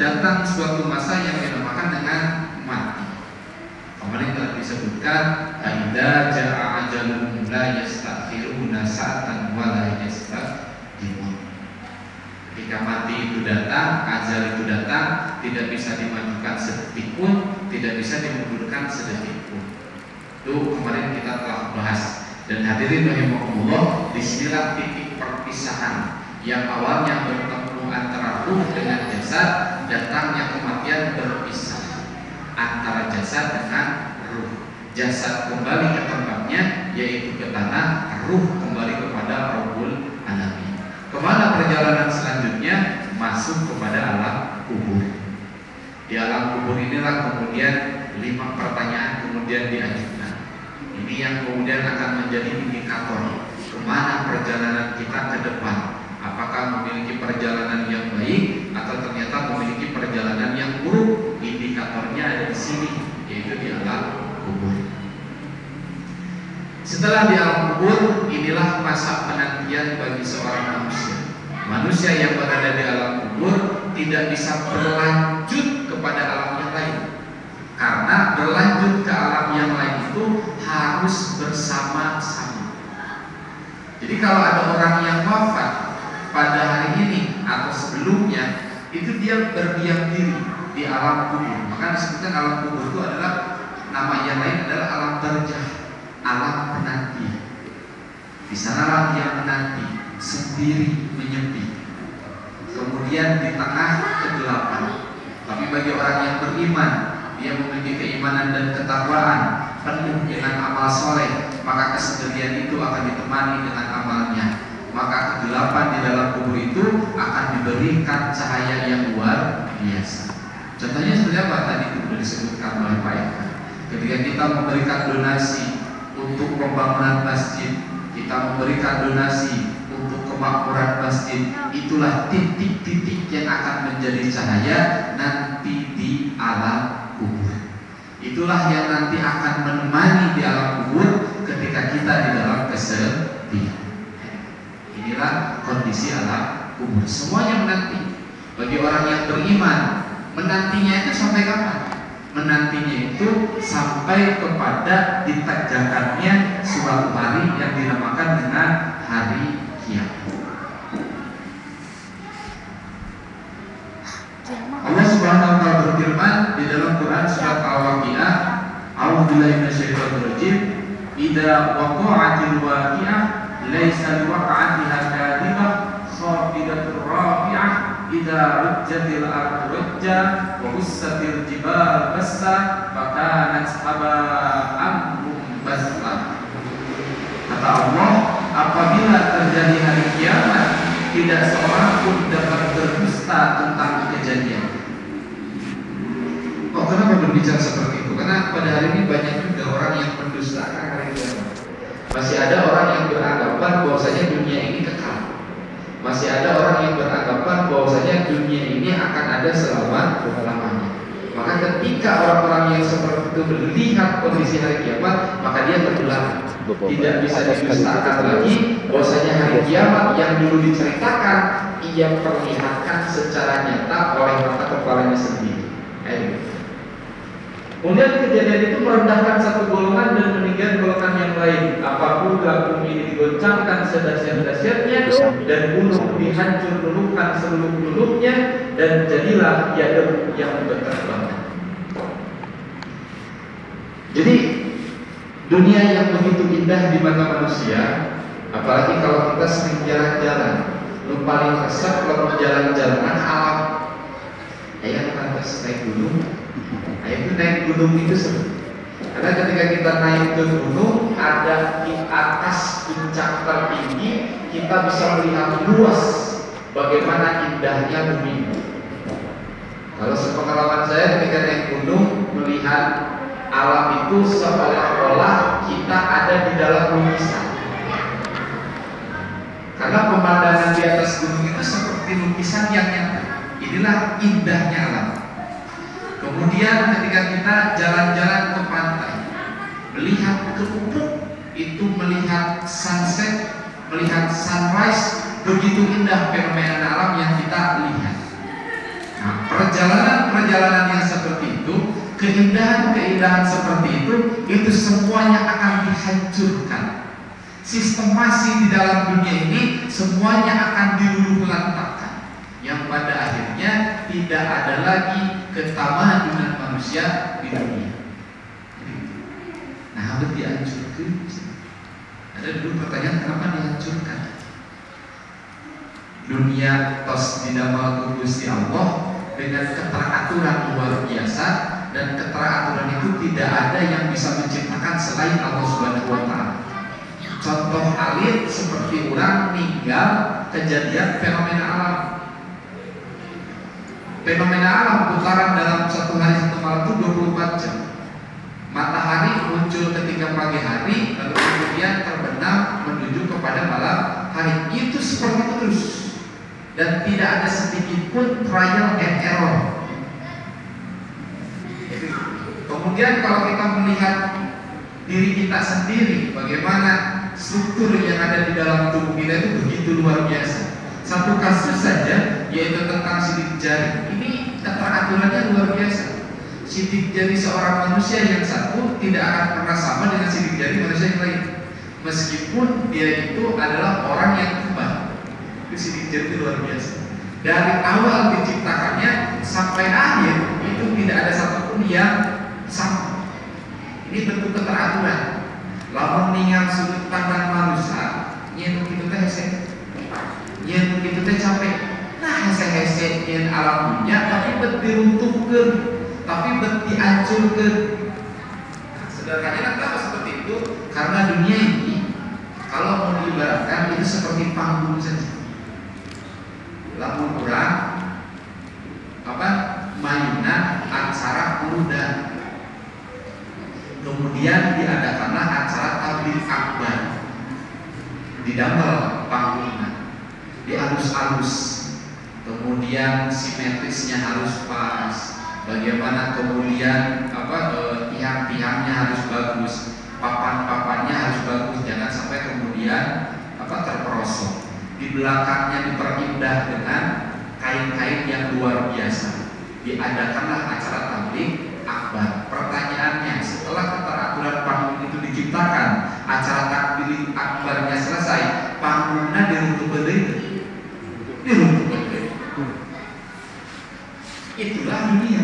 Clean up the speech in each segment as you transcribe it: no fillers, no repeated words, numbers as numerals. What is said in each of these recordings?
datang suatu masa yang dinamakan dengan mati. Kemarin telah disebutkan, "Idza jaa ajalun la yastakhiruna sa'atan wa la yastaqdimun." Ketika mati itu datang, ajal itu datang, tidak bisa dimajukan sedetik pun, tidak bisa dimundurkan sedetik pun. Itu kemarin kita telah bahas. Dan hadirin rahimakumullah, disinilah titik perpisahan yang awalnya bertemu antara ruh dengan jasad, datangnya kematian berpisah antara jasad dengan ruh. Jasad kembali ke tempatnya, yaitu ke tanah, ruh kembali kepada Rabbul Alamin. Kemana perjalanan selanjutnya? Masuk kepada alam kubur. Di alam kubur inilah kemudian 5 pertanyaan kemudian diajukan. Ini yang kemudian akan menjadi indikator kemana perjalanan kita ke depan. Apakah memiliki perjalanan yang baik atau ternyata memiliki perjalanan yang buruk? Indikatornya ada di sini, yaitu di alam kubur. Setelah di alam kubur, inilah masa penantian bagi seorang manusia. Manusia yang berada di alam kubur tidak bisa berlanjut kepada alam yang lain, karena berlanjut ke alam yang lain itu harus bersama-sama. Jadi kalau ada orang yang wafat pada hari ini atau sebelumnya, itu dia berdiam diri di alam kubur. Maka disebutkan alam kubur itu adalah, nama yang lain adalah alam barzakh, alam penanti. Di sanalah dia menanti sendiri, menyepi. Kemudian di tengah kegelapan. Tapi bagi orang yang beriman, dia memiliki keimanan dan ketakwaan, penuh dengan amal soleh, maka kesendirian itu akan ditemani dengan amalnya. Maka kegelapan di dalam kubur itu akan diberikan cahaya yang luar biasa. Contohnya seperti apa? Tadi itu sudah disebutkan oleh Pak Eka. Ketika kita memberikan donasi untuk pembangunan masjid, kita memberikan donasi untuk kemakmuran masjid, itulah titik-titik yang akan menjadi cahaya nanti di alam kubur. Itulah yang nanti akan menemani di alam kubur ketika kita di dalam kesedihan. Inilah kondisi alam kubur. Semuanya menanti. Bagi orang yang beriman, menantinya itu sampai kapan? Menantinya itu sampai kepada ditegakkannya suatu hari yang dinamakan dengan hari kiamat. Allah Subhanahu wa taala berfirman di dalam Quran surat Al-Waqiah, "A'udzubillahi minasyaitonir rajim. Idza waqa'atil waqi'ah laisa liwaqa'atiha kadhibah khafidatur rafi'ah idza rujjatil ardu rujja wa hussatil jibal bassa fakanat haba'an munbasla." Kata Allah, apabila terjadi hari kiamat, tidak seorang pun dapat berdusta tentang kejadian. Oh, kenapa berbicara seperti itu? Karena pada hari ini banyak juga orang yang mendustakan hari kiamat. Masih ada orang yang beranggapan bahwasanya dunia ini kekal. Masih ada orang yang beranggapan bahwasanya dunia ini akan ada selama-lamanya. Maka ketika orang-orang yang seperti itu melihat kondisi hari kiamat, maka dia terbelah. Tidak bisa didustakan lagi bahwasanya hari kiamat yang dulu diceritakan, ia perlihatkan secara nyata oleh mata kepalanya sendiri. Kemudian kejadian itu merendahkan satu golongan dan meninggikan golongan yang lain. Apabila bumi ini digoncangkan sedahsyat-dahsyatnya dan gunung dihancur luluhkan seluruh gunungnya, dan jadilah ia debu yang berterbangan. Jadi dunia yang begitu indah di mata manusia, apalagi kalau kita sering jalan-jalan, lu paling resep kalau jalan-jalanan alam. Ayah pantas naik gunung. Itu naik gunung itu seru. Karena ketika kita naik ke gunung, ada di atas puncak tertinggi, kita bisa melihat luas bagaimana indahnya bumi. Kalau sepengalaman saya ketika naik gunung, melihat alam itu seolah-olah kita ada di dalam lukisan. Karena pemandangan di atas gunung itu seperti lukisan yang nyata. Inilah indahnya alam. Kemudian ketika kita jalan-jalan ke pantai, melihat ke ufuk, itu melihat sunset, melihat sunrise, begitu indah fenomena alam yang kita lihat. Nah, perjalanan keindahan-keindahan seperti itu semuanya akan dihancurkan. Sistemasi di dalam dunia ini semuanya akan diluluhlantakkan, yang pada akhirnya tidak ada lagi ketamadunan manusia di dunia. Nah, harus dihancurkan. Ada dulu pertanyaan, kenapa dihancurkan? Dunia tos didamel Gusti Allah dengan keteraturan luar biasa, dan keteraturan itu tidak ada yang bisa menciptakan selain Allah Subhanahu wa Ta'ala. Contoh halid seperti orang meninggal kejadian fenomena alam. Fenomena alam putaran dalam satu hari satu malam itu 24 jam. Matahari muncul ketika pagi hari, lalu kemudian terbenam menuju kepada malam hari. Itu seperti itu terus, dan tidak ada sedikit pun trial and error. Kemudian kalau kita melihat diri kita sendiri, bagaimana struktur yang ada di dalam tubuh kita itu begitu luar biasa. Satu kasus saja, yaitu tentang sidik jari. Ini keteraturannya luar biasa. Sidik jari seorang manusia yang satu tidak akan pernah sama dengan sidik jari manusia yang lain, meskipun dia itu adalah orang yang kembar. Itu sidik jari itu luar biasa. Dari awal diciptakannya sampai akhir itu tidak ada satupun yang sama. Ini bentuk keteraturan. Lamun ningal sudut pandang manusia, nyen kitu teh hese, nyen kitu teh capek. Nah hese-hese nyen alam dunia, tapi bet diruntuhkeun, tapi bet dihancurkeun. Nah, sederhananya kenapa seperti itu? Karena dunia ini kalau mau diibaratkan itu seperti panggung saja. Lamun urang mayuna acara kuda. Kemudian diadakanlah acara tabligh akbar, didamel panggungnya, dihalus-halus, kemudian simetrisnya harus pas, bagaimana kemudian tiang-tiangnya harus bagus, papan-papannya harus bagus, jangan sampai kemudian terperosok. Di belakangnya diperindah dengan kain-kain yang luar biasa. Diadakanlah acara tabligh akbar. Pertanyaannya, setelah keteraturan panggung itu diciptakan, acara tabligh akbarnya selesai, panggungnya diruntuhkeun deui. Diruntuhkeun deui. Itulah dunia.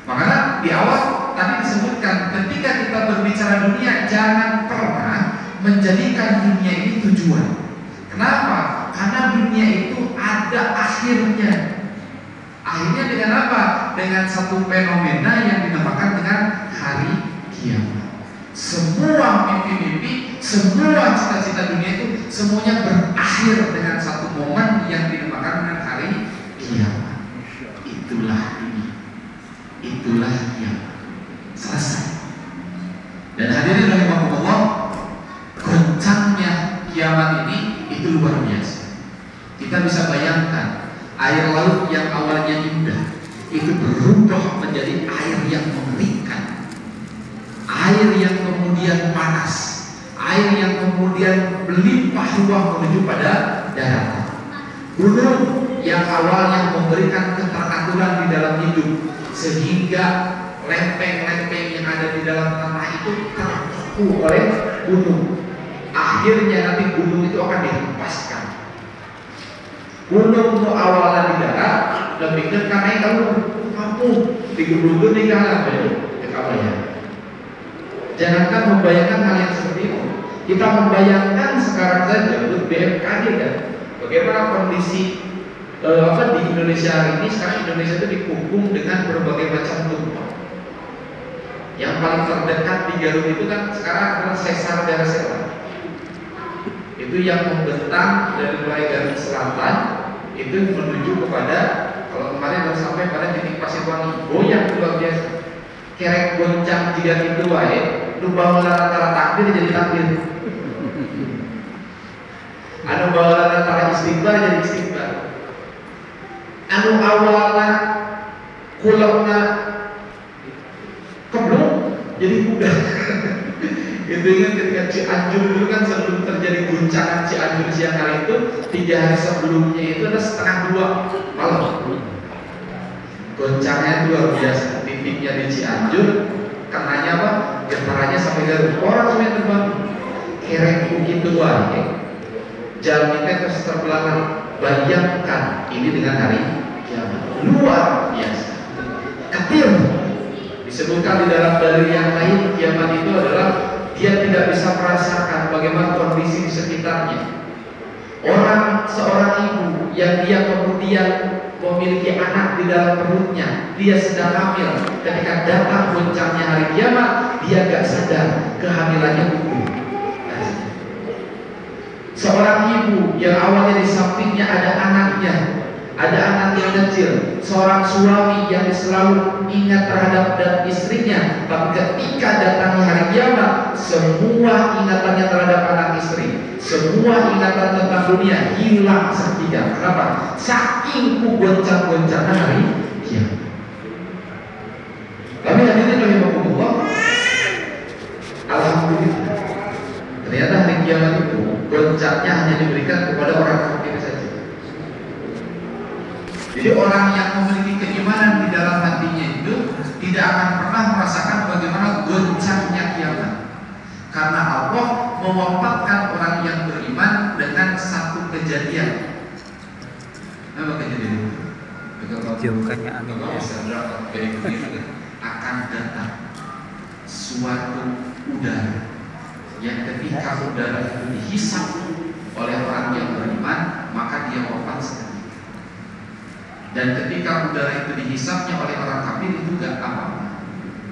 Makanya di awal tadi disebutkan, ketika kita berbicara dunia, jangan pernah menjadikan dunia ini tujuan. Kenapa? Karena dunia itu ada akhirnya. Akhirnya dengan apa? Dengan satu fenomena yang dinamakan dengan hari kiamat. Semua mimpi-mimpi, semua cita-cita dunia itu semuanya berakhir dengan satu momen yang dinamakan dengan hari kiamat. Itulah ini. Itulah kiamat. Selesai. Dan hadirin rahimakumullah, goncangnya kiamat ini itu luar biasa. Kita bisa bayangkan air laut yang awalnya indah itu berubah menjadi air yang mengerikan, air yang kemudian panas, air yang kemudian melimpah ruah menuju pada daratan. Gunung yang awalnya memberikan keteraturan di dalam hidup, sehingga lempeng-lempeng yang ada di dalam tanah itu terpaku oleh gunung. Akhirnya nanti gunung itu akan dihempaskan. Gunung nu awalnya di darat, lebih ke karena kamu digulung di kanan ya. Jangankan membayangkan hal yang seperti itu. Kita membayangkan sekarang saja untuk BMKG kan, bagaimana kondisi di Indonesia hari ini. Sekarang Indonesia itu dikepung dengan berbagai macam gempa. Yang paling terdekat di Garut itu kan sekarang adalah sesar daerah Serang. Itu yang membentang dari mulai Garut Selatan itu menuju kepada, kalau kemarin baru sampai pada titik Pasirwangi, goyang luar biasa. Kerek goncang jika itu wae, lu bawa antara takbir jadi takbir. Anu bawa antara istighfar jadi istighfar. Anu awalna kulangna keblok jadi kuda. Itu ingat ketika Cianjur dulu kan, sebelum terjadi guncangan Cianjur siang hari itu, 3 hari sebelumnya itu ada 1:30 malam. Goncangnya luar biasa. TV titiknya di Cianjur, kenanya apa? Getarannya sampai Garut. Orang semua terbang. Kerek begitu wae. Jalannya terus terbelakang. Bayangkan ini dengan hari kiamat. Luar biasa. Ketir. Disebutkan di dalam dalil yang lain, kiamat itu adalah dia tidak bisa merasakan bagaimana kondisi di sekitarnya. Seorang ibu yang dia kemudian memiliki anak di dalam perutnya, dia sedang hamil. Ketika datang goncangnya hari kiamat, dia gak sadar kehamilannya gugur. Seorang ibu yang awalnya di sampingnya ada anaknya, ada anak yang kecil. Seorang suami yang selalu ingat terhadap dan istrinya, tapi ketika datangnya hari kiamat, semua ingatannya terhadap anak istri, semua ingatan tentang dunia hilang seketika. Kenapa? Saking goncang-goncangnya hari kiamat. Kami hadirin rahimakumullah, alhamdulillah, ternyata hari kiamat itu goncangnya hanya diberikan kepada orang kafir saja. Jadi orang yang memiliki keimanan di dalam hatinya itu tidak akan pernah merasakan bagaimana goncangnya kiamat. Karena Allah mewafatkan orang yang beriman dengan satu kejadian. Apa kejadian itu? Jauhkannya angin. Akan datang suatu udara yang ketika udara itu dihisap oleh orang yang beriman, maka dia wafat seketika. Dan ketika udara itu dihisapnya oleh orang kafir itu gak apa-apa.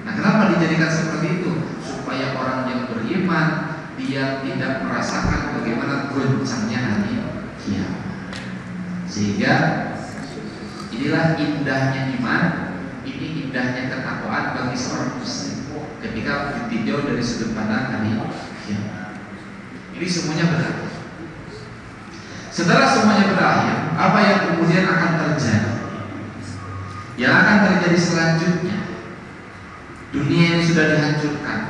Nah, kenapa dijadikan seperti itu? Supaya orang yang beriman dia tidak merasakan bagaimana goncangnya hari kiamat. Sehingga inilah indahnya iman, ini indahnya ketakwaan bagi seorang muslim ketika ditinjau dari sudut pandang hari kiamat. Ini semuanya berakhir. Setelah semuanya berakhir, apa yang kemudian akan terjadi? Yang akan terjadi selanjutnya, dunia ini sudah dihancurkan.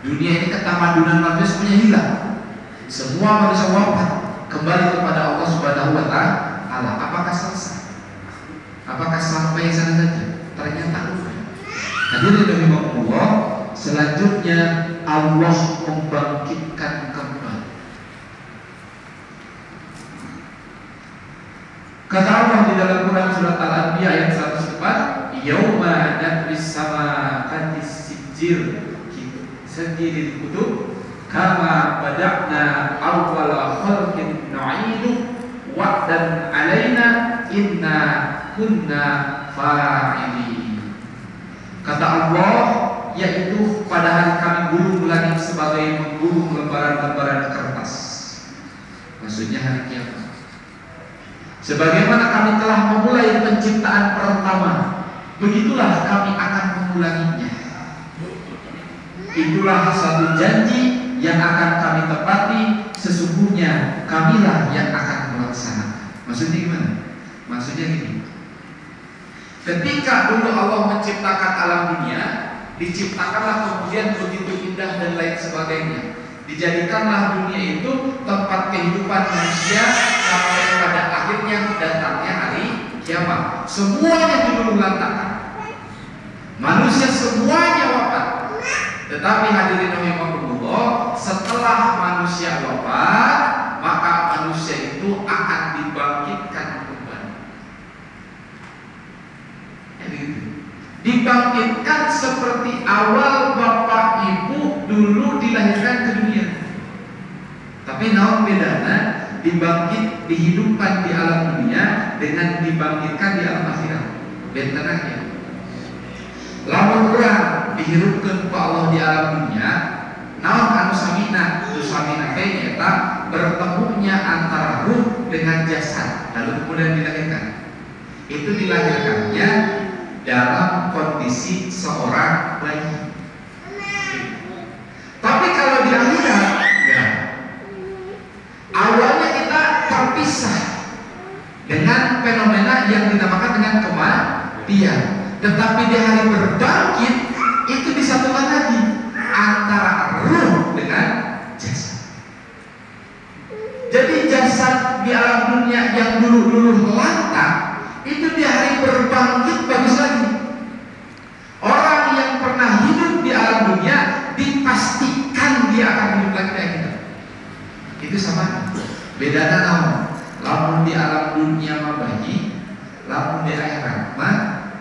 Dunia ini ketamadunan manusia semuanya hilang. Semua manusia wafat, kembali kepada Allah Subhanahu wa Ta'ala. Apakah selesai? Apakah sampai sana saja? Ternyata bukan. Hadirin rahimakumullah, selanjutnya Allah membangkitkan kembali. Kata Allah di dalam Quran surat Al-Anbiya ayat 104, "Yauma natwis samaa'i sijil sajidil kutub kama bada'na awwala khalqin nu'idu wa'dan 'alaina inna kunna fa'ilin." Kata Allah, yaitu pada hari kami gulung langit sebagai menggulung lembaran-lembaran kertas. Maksudnya hari kiamat. Sebagaimana kami telah memulai penciptaan pertama, begitulah kami akan mengulanginya. Itulah satu janji yang akan kami tepati. Sesungguhnya kamilah yang akan melaksanakan. Maksudnya gimana? Maksudnya gini. Ketika dulu Allah menciptakan alam dunia, diciptakanlah kemudian begitu indah dan lain sebagainya. Dijadikanlah dunia itu tempat kehidupan manusia sampai pada akhirnya datangnya hari kiamat. Semuanya diluluh lantakan. Manusia semuanya wafat. Tetapi hadirin rahimakumullah, setelah manusia wafat, maka manusia itu akan dibangkitkan kembali. Dibangkitkan seperti awal bapak ibu dulu dilahirkan ke dunia. Tapi naon bedana dibangkit, dihidupkan di alam dunia dengan dibangkitkan di alam akhirat. Bentenangnya. Lamun urang dihirupkeun ku Allah di alam dunia, naon anu samina? Tu samina teh eta bertemunya antara ruh dengan jasad, lalu kemudian dilahirkan. Itu dilahirkannya dalam kondisi seorang bayi. Tapi kalau di akhirat, ya, awalnya kita terpisah dengan fenomena yang dinamakan dengan kematian. Tetapi di hari berbangkit itu disatukan lagi antara ruh dengan jasad. Jadi jasad di alam dunia yang dulu lantak itu di hari berbangkit bagus lagi. Orang di akhirat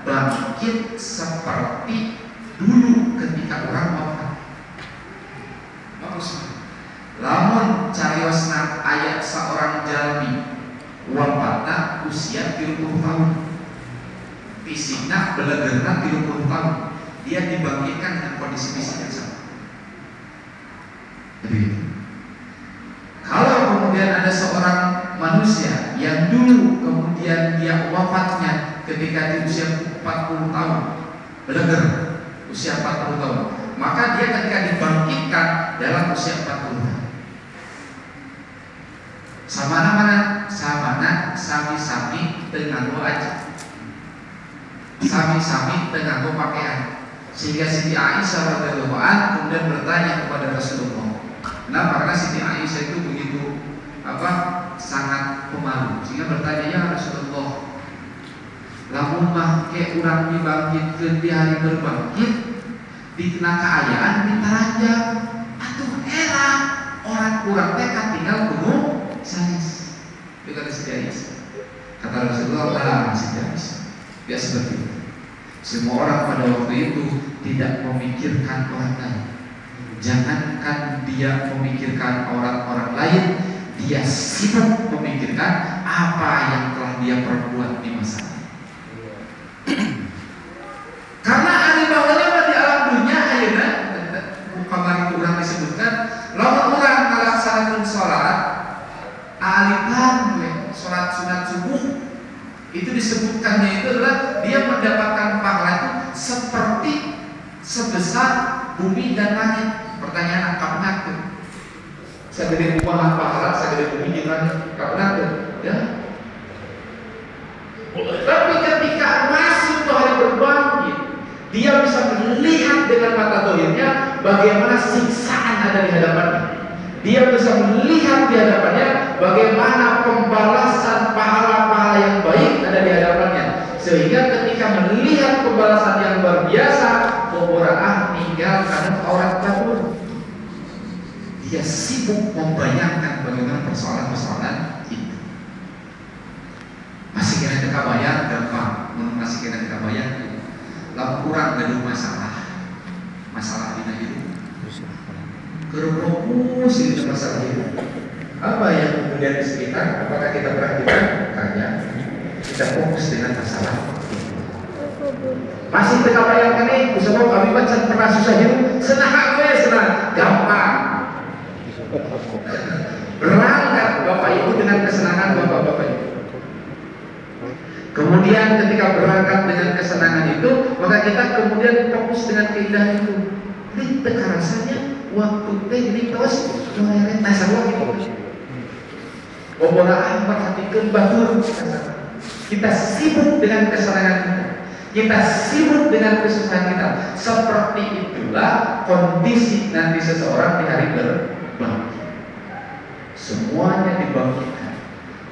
bangkit seperti dulu ketika orang wafat. Maksudnya, lamun cariosna ayat seorang jalmi wafatna usia 30 tahun, fisiknya belegerna 30 tahun, dia dibangkitkan dengan kondisi fisik yang sama. Jadi, kalau kemudian ada seorang manusia yang dulu kemudian dia wafatnya ketika di usia 40 tahun, beleger usia 40 tahun, maka dia ketika dibangkitkan dalam usia 40 tahun. Sama-sama sami-sami dengan aja, sami-sami dengan pakaian, sehingga Siti Aisyah radhiyallahu anha kemudian bertanya kepada Rasulullah. Nah, karena Siti Aisyah itu begitu sangat pemalu, sehingga bertanya, ya Rasulullah, lamun mah ke urang dibangkitkeun di hari berbangkit dikena kaayaan ditaranjang atuh era orang kurang teh tinggal kudu sanes. Itu kata Siti Aisyah. Kata Rasulullah, Siti Aisyah, dia seperti itu. Semua orang pada waktu itu tidak memikirkan orang lain. Jangankan dia memikirkan orang-orang lain, dia sibuk memikirkan apa yang telah dia perbuat di masa lalu. Karena hari bawahnya di alam dunia ayeuna kamari kurang disebutkan, lamun urang ngalaksanakeun salat alitan salat sunat subuh, itu disebutkannya itu adalah dia mendapatkan pahala itu seperti sebesar bumi dan langit. Pertanyaan kapan tuh? Sagede kumaha pahala sagede bumi jeung langit kapan tuh? Ya. Tapi ketika masuk ke hari berbangkit, dia bisa melihat dengan mata zahirnya bagaimana siksaan ada di hadapannya. Dia bisa melihat di hadapannya bagaimana pembalasan pahala-pahala yang baik ada di hadapannya. Sehingga ketika melihat pembalasan yang luar biasa, Boboraah tinggal karena orang kabur. Dia sibuk membayangkan bagaimana persoalan-persoalan itu. Masih kena tekabayang gampang, masih kena tekabayang. Lalu kurang gaduh masalah dina hidup. Fokus itu masalah hidup. Apa yang kemudian di sekitar? Apakah kita perhatikan? Bukannya. Kita fokus dengan masalah. Masih tekabayang nih, kusabok kami baca pernah susah hidup. Senang gue senang, gampang. Berangkat Bapak Ibu dengan kesenangan Bapak-Bapak Ibu. Kemudian ketika berangkat dengan kesenangan itu, maka kita kemudian fokus dengan keindahan itu. Ini rasanya waktu teh ini terus mulai nasabah gitu. Boboraah perhatikan batur. Kita sibuk dengan kesenangan kita. Kita sibuk dengan kesusahan kita. Seperti itulah kondisi nanti seseorang di hari berbangkit. Semuanya dibangkitkan.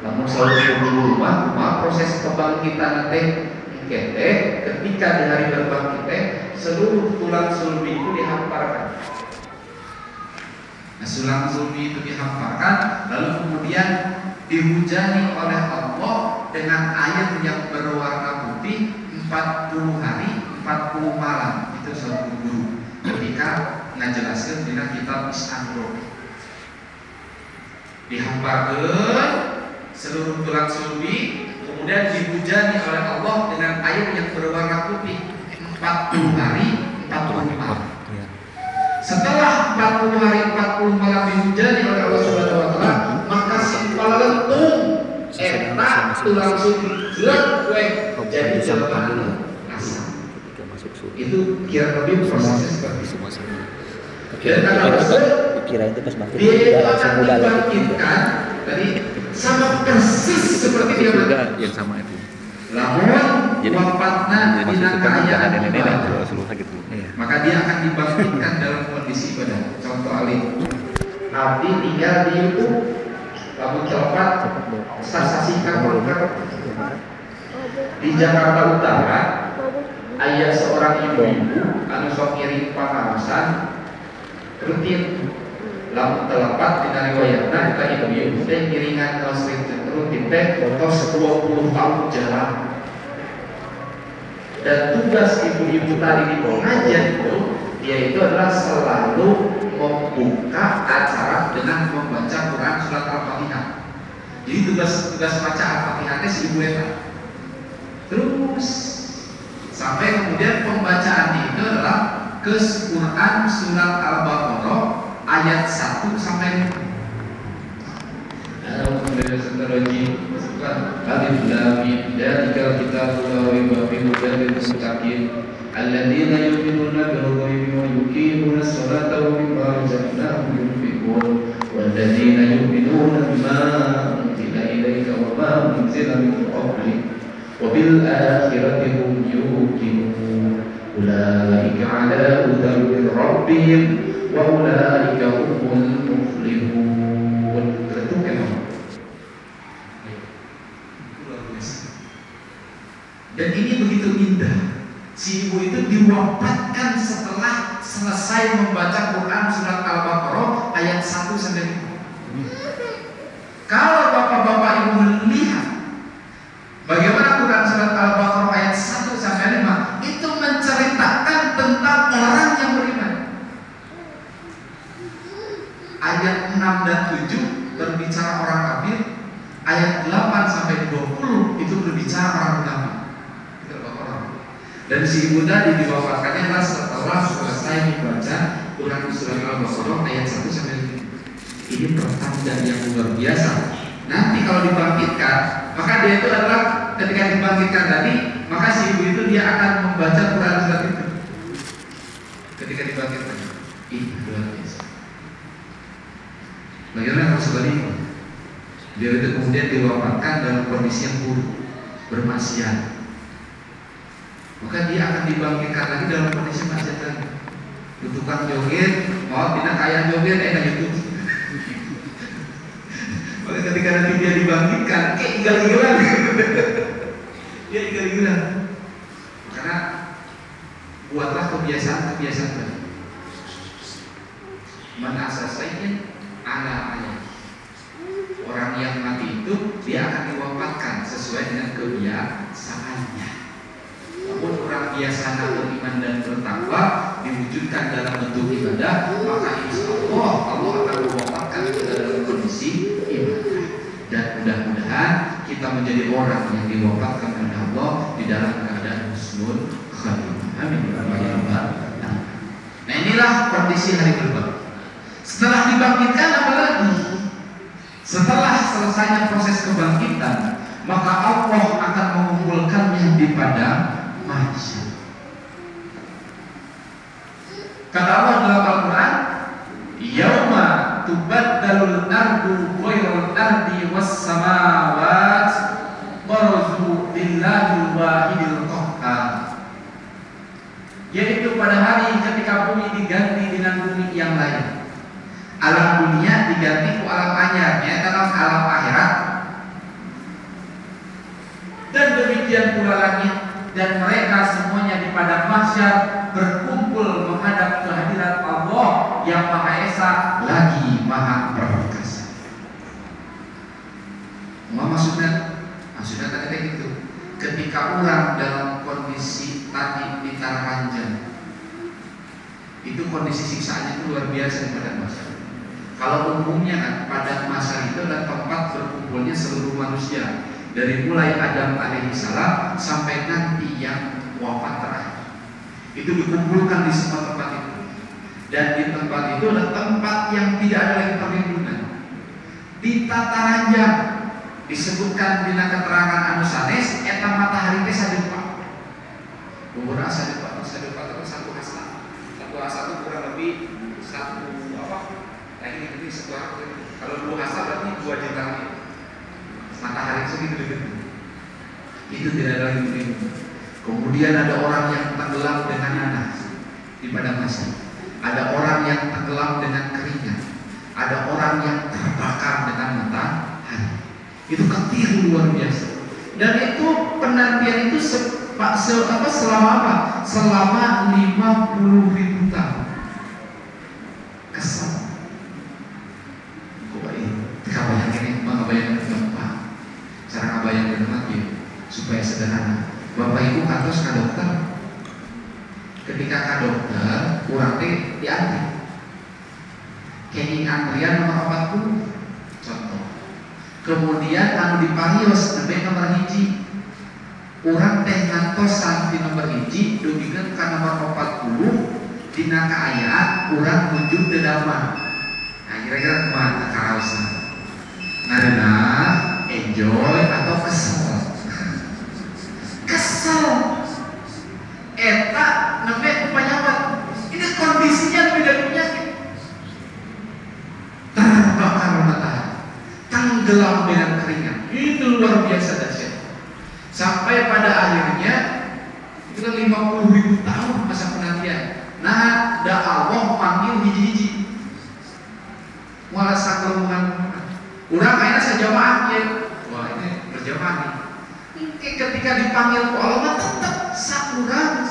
Namun selalu rumah proses kebangkitan nanti ketika di hari berbangkit seluruh tulang sulbi itu dihamparkan. Nah, tulang sulbi itu dihamparkan, lalu kemudian dihujani oleh Allah dengan air yang berwarna putih 40 hari 40 malam. Itu satu guru ketika ngajelaskan di kitab Isandro. Dihamparkan seluruh tulang sulbi, kemudian dihujani oleh Allah dengan air yang berwarna putih 40 hari 40 malam. Setelah 40 hari 40 malam dihujani oleh Allah Subhanahu wa taala, maka si palentung eta tulang sulbi jelek gue jadi jalan asam. Itu kira lebih prosesnya seperti itu. Dan kira itu pas bangkit dia tidak langsung mudah lagi. Tadi sama persis seperti dia juga yang sama itu. Lamun wafatna dina kaayaan ibadah, gitu. maka dia akan dibangkitkan dalam kondisi ibadah. Contoh alih, abdi tinggal di YouTube, lamun cepat sasasikan mangkat di Jakarta Utara, ayah seorang ibu-ibu anu sok ngiring pangawasan rutin. Lamun telepat dina riwayatna ka ibu-ibu teh ngiringan kaos rutin teh tos 20 tahun jalan. Dan tugas ibu-ibu tadi di pengajian yaitu adalah selalu membuka acara dengan membaca Quran surat Al-Fatihah. Jadi tugas baca Al-Fatihah si ibu eta. Terus sampai kemudian pembacaannya itu adalah Quran surat Al-Baqarah ayat 1 sampai 5. Alif lam mim dzalikal kitabul la raiba fihi hudan lil muttaqin alladzina yu'minuna bil ghaibi wa yuqimuna as-salata wa mimma razaqnahum yunfiqun walladzina yu'minuna bima unzila ilayka wa ma unzila min qablik wa bil akhirati hum yuqinun ulaika 'ala hudan min rabbihim wa ulaika humul muflihun. Dan ini begitu indah. Si ibu itu diwafatkan setelah selesai membaca Quran surat Al-Baqarah ayat 1 sampai 5. Kalau bapak-bapak ibu melihat bagaimana Quran surat Al-Baqarah ayat 1 sampai 5 itu menceritakan tentang orang yang beriman. Ayat 6 dan 7 berbicara orang kafir. Ayat 8 sampai 20 itu berbicara orang munafik. Dan si ibu tadi diwafatkannya adalah setelah selesai membaca Quran surat Al-Baqarah ayat 1 sampai 5. Ini pertanda yang luar biasa. Nanti kalau dibangkitkan, maka dia itu adalah ketika dibangkitkan tadi, maka si ibu itu dia akan membaca Quran surat itu. Ketika dibangkitkan, ini luar biasa. Bagaimana kalau sebaliknya? Dia itu kemudian diwafatkan dalam kondisi yang buruk, bermaksiat. Maka dia akan dibangkitkan lagi dalam kondisi maksiat lagi. Tukang joget, mau tidak kaya joget, enak YouTube. Maka ketika nanti dia dibangkitkan, kayak igal-igalan. Dia igal-igalan. Karena buatlah kebiasaan tadi. Mana asasnya ala ayat. Orang yang mati itu dia akan diwafatkan sesuai dengan kebiasaannya. Namun orang biasa beriman dan bertakwa diwujudkan dalam bentuk ibadah, maka insya Allah akan mewafatkan kita dalam kondisi ibadah. Dan mudah-mudahan kita menjadi orang yang diwafatkan oleh Allah di dalam keadaan husnul khatimah. Amin ya rabbal alamin. Nah inilah kondisi hari berikut. Setelah dibangkitkan apa lagi? Setelah selesainya proses kebangkitan, maka Allah akan mengumpulkannya di padang mahsyar. Kata Allah dalam Al-Quran, yauma tubaddalul ardu ghairal ardi was samawat barazu lillahil wahidil qahhar. Yaitu pada hari ketika bumi diganti dengan bumi yang lain. Alam dunia diganti ke alam anyar, yaitu alam akhirat. Dan demikian pula langit dan mereka semuanya di padang mahsyar berkumpul menghadap kehadirat Allah yang Maha Esa lagi Maha Perkasa. Maksudnya tadi itu ketika orang dalam kondisi tadi di ranjang, itu kondisi siksaannya itu luar biasa di padang mahsyar. Kalau umumnya kan padang mahsyar itu adalah tempat berkumpulnya seluruh manusia. Dari mulai Adam alaihissalam sampai nanti yang wafat terakhir, itu dikumpulkan di semua tempat itu. Dan di tempat itu adalah tempat yang tidak ada lagi perlindungan. Di tata ranjang disebutkan dina keterangan anu sanes eta matahari teh sadepa. Umur sadepa terus satu hasta itu kurang lebih satu apa? Nah ini sebuah kalau 2 hasta berarti 2 juta. Matahari segitu itu tidak ada lagi perlindungan. Kemudian ada orang yang tenggelam dengan nanas di padang mahsyar. Ada orang yang tenggelam dengan keringat. Ada orang yang terbakar dengan matahari. Itu ketir luar biasa. Dan itu penantian itu selama apa? Selama 50.000 tahun. Kesal. Kabayang ini, kabayang gempa. Cara kabayang gempa supaya sederhana. Bapak Ibu kantos ke dokter. Ketika ke dokter, kurang teh diantri. Kenging antrian nomor 40. Contoh. Kemudian anu diparios nembe nomor hiji. Urang teh ngantos sampai nomor hiji dugikeun ka nomor 40 dina kaayaan urang nuju teu damang. Nah, kira-kira kumaha karaosan? Ngaranna enjoy atau kesel? Kesel. Eta nembe penyawat. Ini kondisinya beda penyakit. Terbakar matahari, tenggelam dengan keringat. Itu luar biasa dahsyat. Sampai pada akhirnya itu kan 50.000 tahun masa penantian. Nah, da Allah panggil hiji-hiji. Wala sakelungan. Urang ayeuna sajamaah ye. Wah, ini berjamaah nih. Ketika dipanggil ku Allah tetap sakurang.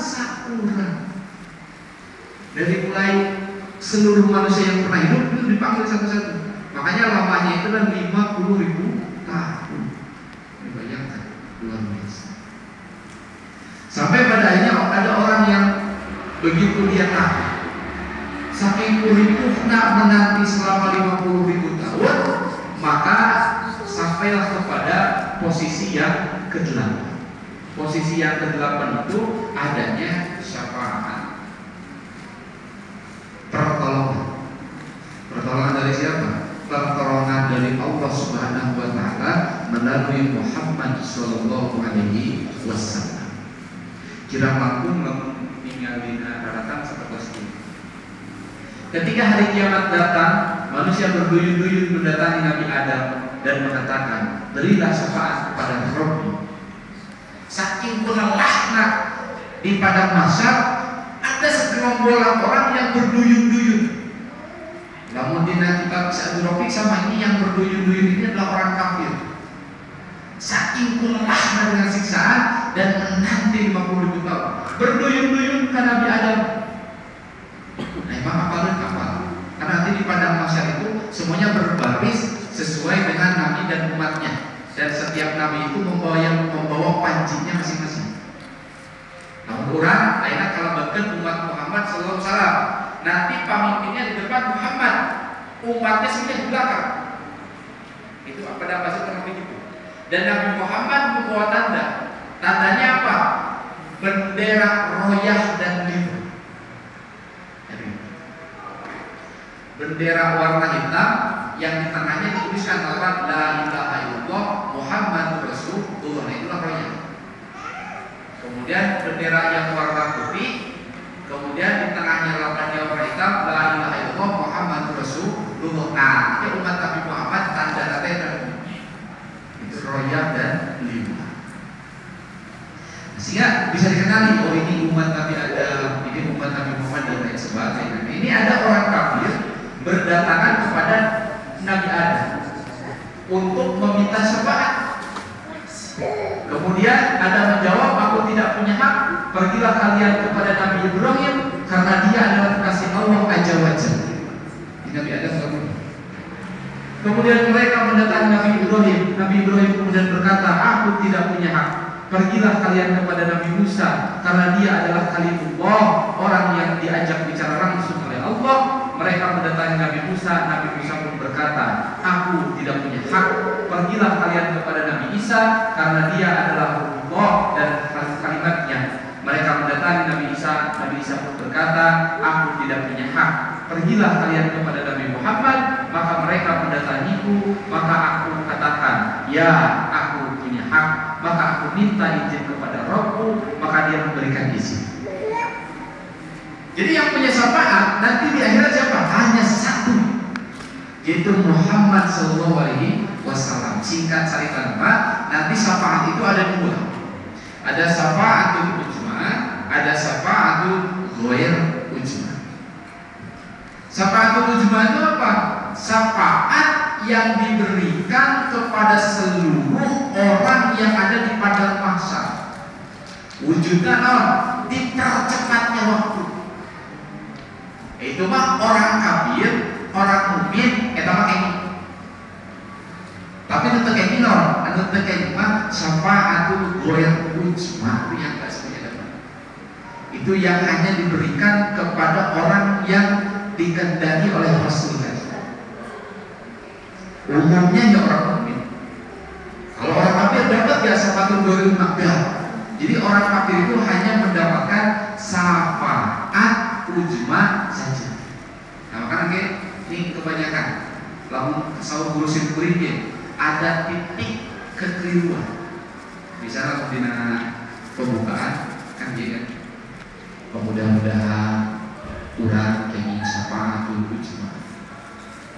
Dari mulai seluruh manusia yang pernah hidup itu dipanggil satu-satu. Makanya lamanya itu kan 50.000 tahun. Bayangkan, luar biasa. Sampai pada akhirnya ada orang yang begitu dia takut, saking ribuhnya menanti selama 50.000 tahun, maka sampailah kepada posisi yang ke-8. Posisi yang ke-8 itu adanya syafaat, pertolongan dari siapa? Pertolongan dari Allah Subhanahu wa taala melalui Muhammad sallallahu alaihi wasallam. Kira langkung ningalina daratan sapertos ieu. Ketika hari kiamat datang, manusia berduyun-duyun mendatangi Nabi Adam dan mengatakan, "Berilah syafaat kepada Rabb." Saking kelelahna di padang mahsyar ada segerombolan orang yang berduyun-duyun. Namun dina kitab Sa'durofik sama ini yang berduyun-duyun ini adalah orang kafir. Saking kelelahna dengan siksaan dan menanti 50.000 tahun berduyun-duyun ke Nabi Adam. Nah, emang apa? Karena nanti di padang mahsyar itu semuanya berbaris sesuai dengan nabi dan umatnya. Dan setiap nabi itu membawa pancinya masing-masing. Namun orang akhirnya kalau bahkan umat Muhammad sallallahu alaihi wasallam, nanti pemimpinnya di depan Muhammad, umatnya semuanya di belakang. Itu pada bahasa terang begitu. Dan Nabi Muhammad membawa tanda. Tandanya apa? Bendera royah dan biru. Bendera warna hitam yang di tengahnya dituliskan lafaz la ilaha illallah Muhammadur Rasulullah. Itulah royah. Kemudian bendera yang warna putih, kemudian di tengahnya lafaznya warna hitam la ilaha illallah Muhammadur Rasulullah. Nah, ini umat Nabi Muhammad tanda tanda itu royah dan lima. Sehingga bisa dikenali, oh ini umat Nabi Adam, ini umat Nabi Muhammad dan lain sebagainya. Ini ada orang kafir berdatangan kepada Nabi Adam untuk meminta syafaat. Kemudian Adam menjawab, aku tidak punya hak. Pergilah kalian kepada Nabi Ibrahim karena dia adalah kekasih Allah Azza wa Jalla. Nabi Adam kabur. Kemudian mereka mendatangi Nabi Ibrahim. Nabi Ibrahim kemudian berkata, aku tidak punya hak. Pergilah kalian kepada Nabi Musa karena dia adalah kalimullah, orang yang diajak bicara langsung oleh Allah. Mereka mendatangi Nabi Musa. Nabi Musa pun berkata, aku tidak punya hak. Pergilah kalian kepada Nabi Isa karena dia adalah Allah dan kalimatnya. Mereka mendatangi Nabi Isa. Nabi Isa pun berkata, aku tidak punya hak. Pergilah kalian kepada Nabi Muhammad. Maka mereka mendatangiku. Maka aku katakan, ya aku punya hak. Maka aku minta izin kepada Rabbku. Maka dia memberikan izin. Jadi yang punya syafaat nanti di akhirat siapa? Hanya satu, yaitu Muhammad sallallahu alaihi wasallam. Singkat cerita nama, nanti syafaat itu ada dua. Ada syafaatul ujma, ada syafaatul ghair ujma. Syafaatul ujma itu apa? Syafaat yang diberikan kepada seluruh orang yang ada di padang mahsyar. Wujudnya dipercepatnya waktu. Itu mah orang kafir, orang mukmin, eta mah ini. Tapi tetep ini anu teh kayak mah syafaatul ghair ujma yang enggak semuanya dapat. Itu yang hanya diberikan kepada orang yang dikehendaki oleh Rasulullah. Umumnya ya orang mukmin. Kalau orang kafir dapat ya syafaatul ghair ujma. Jadi orang kafir itu hanya mendapatkan syafaat ujma saja. Nah makanya ini kebanyakan lalu sahur gurusin kuringnya ada titik kekeliruan. Misalnya di pembukaan kan dia kan mudah-mudahan kurang kenging syafaat ujma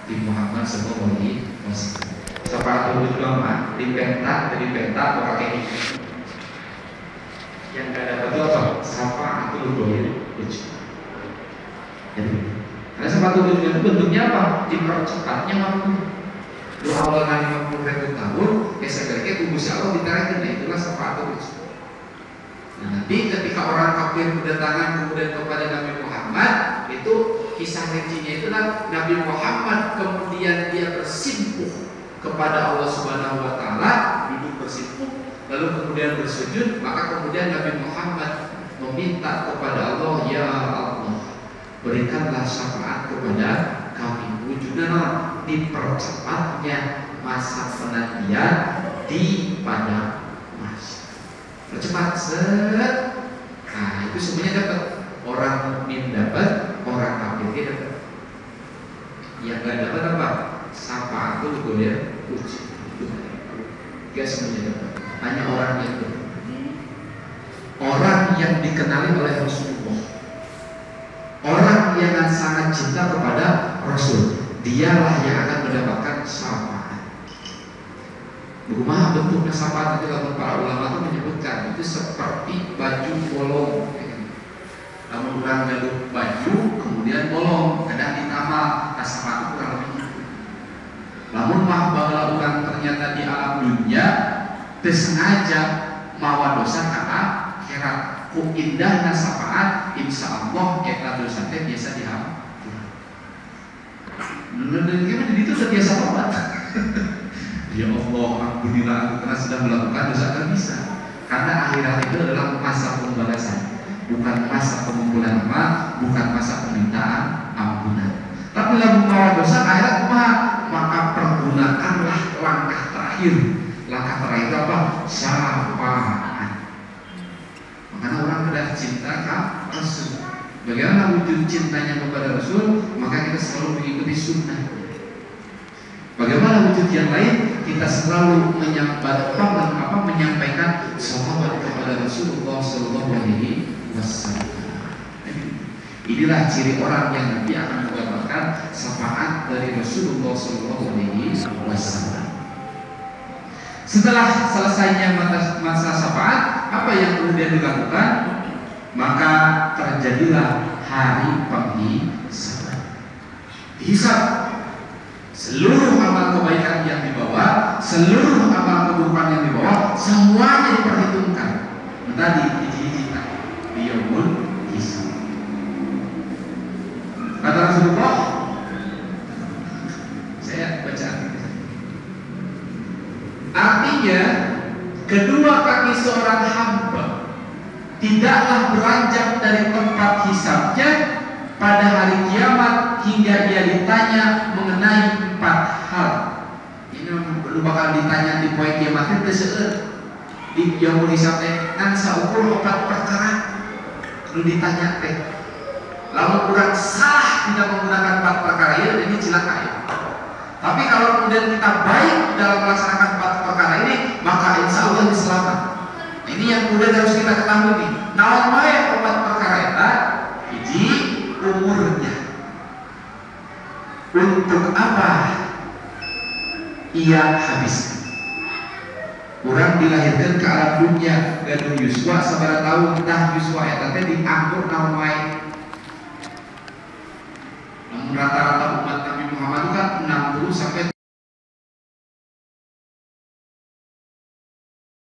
di Muhammad sallallahu alaihi wasallam. Syafaat ujma di penta bakal kenging. Yang gak dapat itu apa? Syafaat ujma. Jadi karena syafaat ujma itu bentuknya apa? Dipercepatnya waktu. Doa Allah Nabi 50.000 tahun, sebenarnya tubuh Allah ditarik, nah itulah syafaat ujma. Nah, nanti ketika orang kafir berdatangan kemudian kepada Nabi Muhammad, itu kisah rencinya itulah Nabi Muhammad kemudian dia bersimpuh kepada Allah Subhanahu Wa Taala, duduk bersimpuh, lalu kemudian bersujud, maka kemudian Nabi Muhammad meminta kepada Allah, ya Allah, berikanlah syafaat kepada kami. Wujudnya dipercepatnya masa penantian di padang mahsyar. Percepat set. Nah itu semuanya dapat. Orang mukmin dapat, orang kafir dia dapat. Yang nggak dapat apa? Syafaatul ghair ujma. Dia semuanya dapat. Hanya orang yang dapat. Orang yang dikenali oleh Rasulullah, orang yang sangat cinta kepada Rasul, dialah yang akan mendapatkan syafaat. Bagaimana bentuknya syafaat itu? Kalau para ulama itu menyebutkan itu seperti baju bolong. Namun orang gaduh baju kemudian bolong, kadang ditamal, syafaat itu kurang lebih. Namun mah bahwa orang ternyata di alam dunia tersengaja mawa dosa karena akhirat. Ku indahna syafaat, insya Allah kita dosa teh biasa dihampura. Gimana itu sudah biasa banget. Ya Allah, ampunilah aku karena sudah melakukan dosa kan bisa. Karena akhirat itu adalah masa pembalasan, bukan masa pengumpulan amal, bukan masa permintaan ampunan. Tapi lalu bawa dosa akhirat maka pergunakanlah langkah terakhir. Langkah terakhir itu apa? Syafaat. Makanya orang sudah cinta ke Rasul. Bagaimana wujud cintanya kepada Rasul? Maka kita selalu mengikuti sunnah. Bagaimana wujud yang lain? Kita selalu menyampaikan sahabat kepada Rasulullah Sallallahu Alaihi Wasallam. Inilah ciri orang yang nanti akan mendapatkan syafaat dari Rasulullah Sallallahu Alaihi Wasallam. Setelah selesainya masa syafaat, apa yang kemudian dilakukan? Maka terjadilah hari penghisaban. Dihisab seluruh amal kebaikan yang dibawa, seluruh amal keburukan yang dibawa, semuanya diperhitungkan. Tadi kita biyaumul hisab. Kata Rasulullah, saya baca artinya kedua kaki seorang hamba tidaklah beranjak dari tempat hisabnya pada hari kiamat hingga ia ditanya mengenai 4 hal. Ini belum bakal ditanya di poin kiamat itu seueur di yaumul hisab teh kan saukur 4 perkara lu ditanya teh. Lalu kurang salah tidak menggunakan 4 perkara ini cilaka ya. Tapi kalau kemudian kita baik dalam melaksanakan 4 perkara ini, maka insya Allah diselamat. Ini yang kemudian harus kita ketahui nih. Naon wae 4 perkara eta? Hiji, umurnya. Untuk apa ia habiskan? Orang dilahirkan ke alam dunia gaduh yuswa sabaraha tahun, tah yuswa eta teh dianggur naon wae. Rata-rata umat Nabi Muhammad itu kan 60 sampai